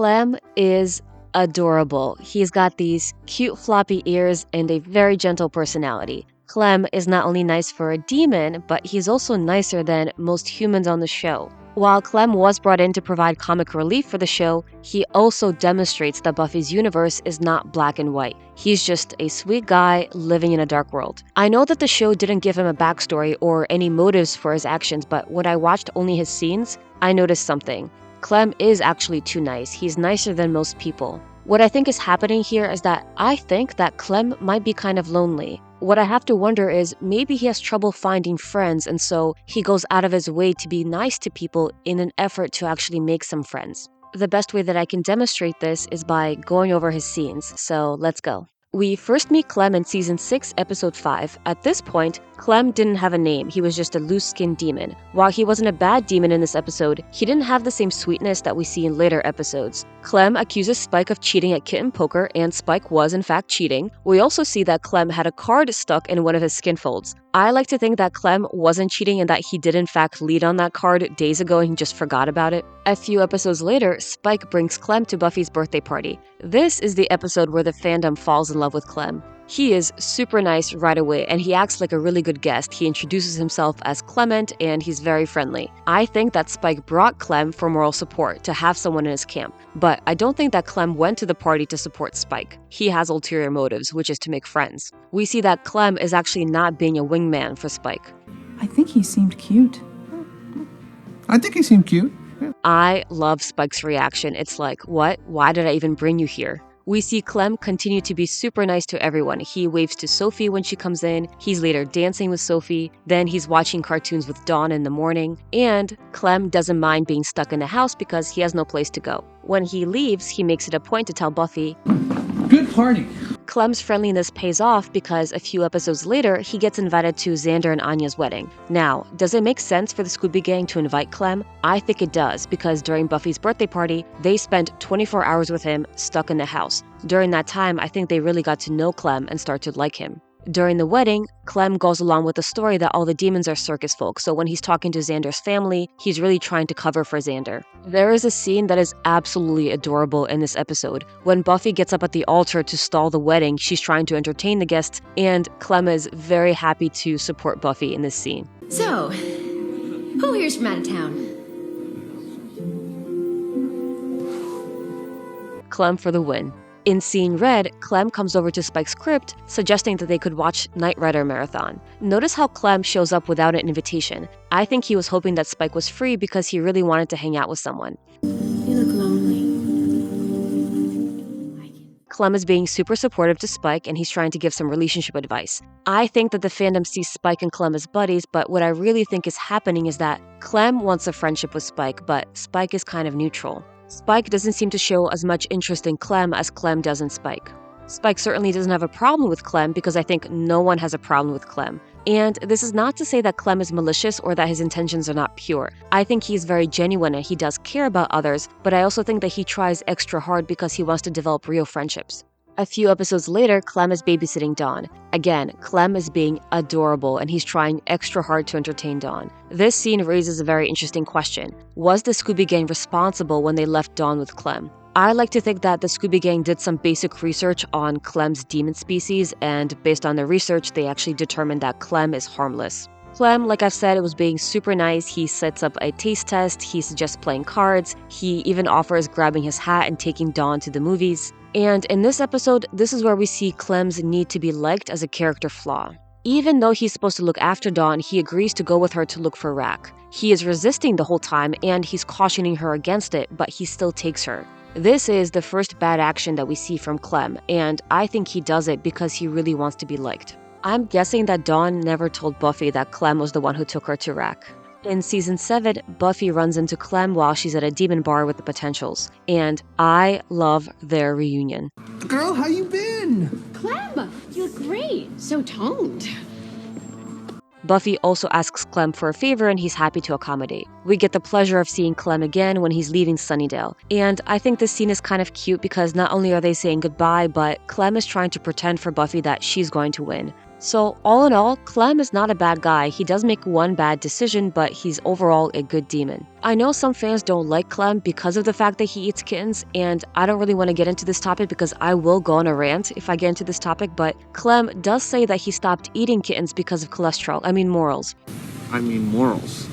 Clem is adorable. He's got these cute floppy ears and a very gentle personality. Clem is not only nice for a demon, but he's also nicer than most humans on the show. While Clem was brought in to provide comic relief for the show, he also demonstrates that Buffy's universe is not black and white. He's just a sweet guy living in a dark world. I know that the show didn't give him a backstory or any motives for his actions, but when I watched only his scenes, I noticed something. Clem is actually too nice. He's nicer than most people. What I think is happening here is that I think that Clem might be kind of lonely. What I have to wonder is maybe he has trouble finding friends, and so he goes out of his way to be nice to people in an effort to actually make some friends. The best way that I can demonstrate this is by going over his scenes, so let's go. We first meet Clem in Season 6, Episode 5. At this point, Clem didn't have a name, he was just a loose-skinned demon. While he wasn't a bad demon in this episode, he didn't have the same sweetness that we see in later episodes. Clem accuses Spike of cheating at kitten poker, and Spike was in fact cheating. We also see that Clem had a card stuck in one of his skin folds. I like to think that Clem wasn't cheating and that he did in fact lead on that card days ago and he just forgot about it. A few episodes later, Spike brings Clem to Buffy's birthday party. This is the episode where the fandom falls in love with Clem. He is super nice right away, and he acts like a really good guest. He introduces himself as Clement, and he's very friendly. I think that Spike brought Clem for moral support, to have someone in his camp. But I don't think that Clem went to the party to support Spike. He has ulterior motives, which is to make friends. We see that Clem is actually not being a wingman for Spike. I think he seemed cute. I think he seemed cute. Yeah. I love Spike's reaction. It's like, what? Why did I even bring you here? We see Clem continue to be super nice to everyone. He waves to Sophie when she comes in, he's later dancing with Sophie, then he's watching cartoons with Dawn in the morning, and Clem doesn't mind being stuck in the house because he has no place to go. When he leaves, he makes it a point to tell Buffy, Good party. Clem's friendliness pays off because a few episodes later, he gets invited to Xander and Anya's wedding. Now, does it make sense for the Scooby Gang to invite Clem? I think it does, because during Buffy's birthday party, they spent 24 hours with him stuck in the house. During that time, I think they really got to know Clem and start to like him. During the wedding, Clem goes along with the story that all the demons are circus folk, so when he's talking to Xander's family, he's really trying to cover for Xander. There is a scene that is absolutely adorable in this episode. When Buffy gets up at the altar to stall the wedding, she's trying to entertain the guests, and Clem is very happy to support Buffy in this scene. So, who here's from out of town? Clem for the win. In Scene Red, Clem comes over to Spike's crypt, suggesting that they could watch Knight Rider Marathon. Notice how Clem shows up without an invitation. I think he was hoping that Spike was free because he really wanted to hang out with someone. You look lonely. Clem is being super supportive to Spike, and he's trying to give some relationship advice. I think that the fandom sees Spike and Clem as buddies, but what I really think is happening is that Clem wants a friendship with Spike, but Spike is kind of neutral. Spike doesn't seem to show as much interest in Clem as Clem does in Spike. Spike certainly doesn't have a problem with Clem because I think no one has a problem with Clem. And this is not to say that Clem is malicious or that his intentions are not pure. I think he's very genuine and he does care about others, but I also think that he tries extra hard because he wants to develop real friendships. A few episodes later, Clem is babysitting Dawn. Again, Clem is being adorable and he's trying extra hard to entertain Dawn. This scene raises a very interesting question. Was the Scooby Gang responsible when they left Dawn with Clem? I like to think that the Scooby Gang did some basic research on Clem's demon species, and based on their research, they actually determined that Clem is harmless. Clem, like I've said, it was being super nice. He sets up a taste test, he suggests playing cards, he even offers grabbing his hat and taking Dawn to the movies. And in this episode, this is where we see Clem's need to be liked as a character flaw. Even though he's supposed to look after Dawn, he agrees to go with her to look for Rack. He is resisting the whole time and he's cautioning her against it, but he still takes her. This is the first bad action that we see from Clem, and I think he does it because he really wants to be liked. I'm guessing that Dawn never told Buffy that Clem was the one who took her to Rack. In Season 7, Buffy runs into Clem while she's at a demon bar with the Potentials, and I love their reunion. Girl, how you been? Clem, you look great. So toned. Buffy also asks Clem for a favor and he's happy to accommodate. We get the pleasure of seeing Clem again when he's leaving Sunnydale. And I think this scene is kind of cute because not only are they saying goodbye, but Clem is trying to pretend for Buffy that she's going to win. So all in all, Clem is not a bad guy. He does make one bad decision, but he's overall a good demon. I know some fans don't like Clem because of the fact that he eats kittens, and I don't really want to get into this topic because I will go on a rant if I get into this topic, but Clem does say that he stopped eating kittens because of morals. Morals.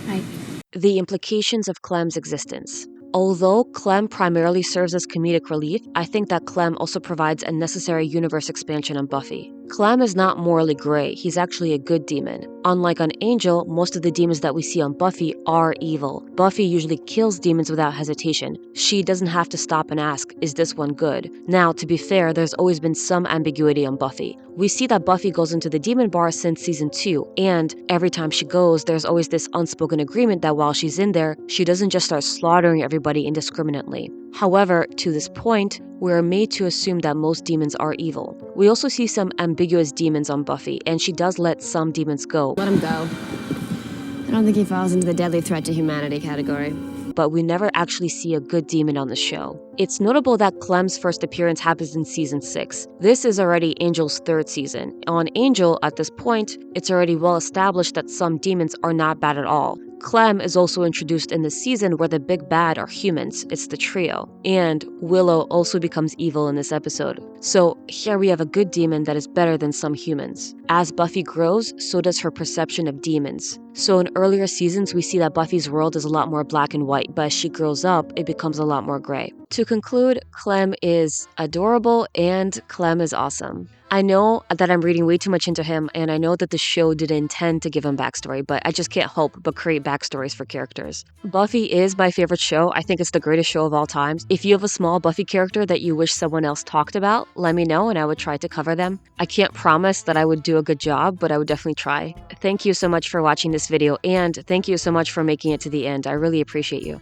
Right. The implications of Clem's existence. Although Clem primarily serves as comedic relief, I think that Clem also provides a necessary universe expansion on Buffy. Clem is not morally gray, he's actually a good demon. Unlike on Angel, most of the demons that we see on Buffy are evil. Buffy usually kills demons without hesitation. She doesn't have to stop and ask, is this one good? Now, to be fair, there's always been some ambiguity on Buffy. We see that Buffy goes into the demon bar since season 2, and every time she goes, there's always this unspoken agreement that while she's in there, she doesn't just start slaughtering everybody indiscriminately. However, to this point, we are made to assume that most demons are evil. We also see some ambiguous demons on Buffy, and she does let some demons go. Let him go. I don't think he falls into the deadly threat to humanity category. But we never actually see a good demon on the show. It's notable that Clem's first appearance happens in season 6. This is already Angel's 3rd season. On Angel, at this point, it's already well established that some demons are not bad at all. Clem is also introduced in the season where the big bad are humans, it's the trio. And Willow also becomes evil in this episode. So here we have a good demon that is better than some humans. As Buffy grows, so does her perception of demons. So in earlier seasons, we see that Buffy's world is a lot more black and white, but as she grows up, it becomes a lot more gray. To conclude, Clem is adorable and Clem is awesome. I know that I'm reading way too much into him, and I know that the show didn't intend to give him backstory, but I just can't help but create backstories for characters. Buffy is my favorite show. I think it's the greatest show of all time. If you have a small Buffy character that you wish someone else talked about, let me know and I would try to cover them. I can't promise that I would do a good job, but I would definitely try. Thank you so much for watching this video, and thank you so much for making it to the end. I really appreciate you.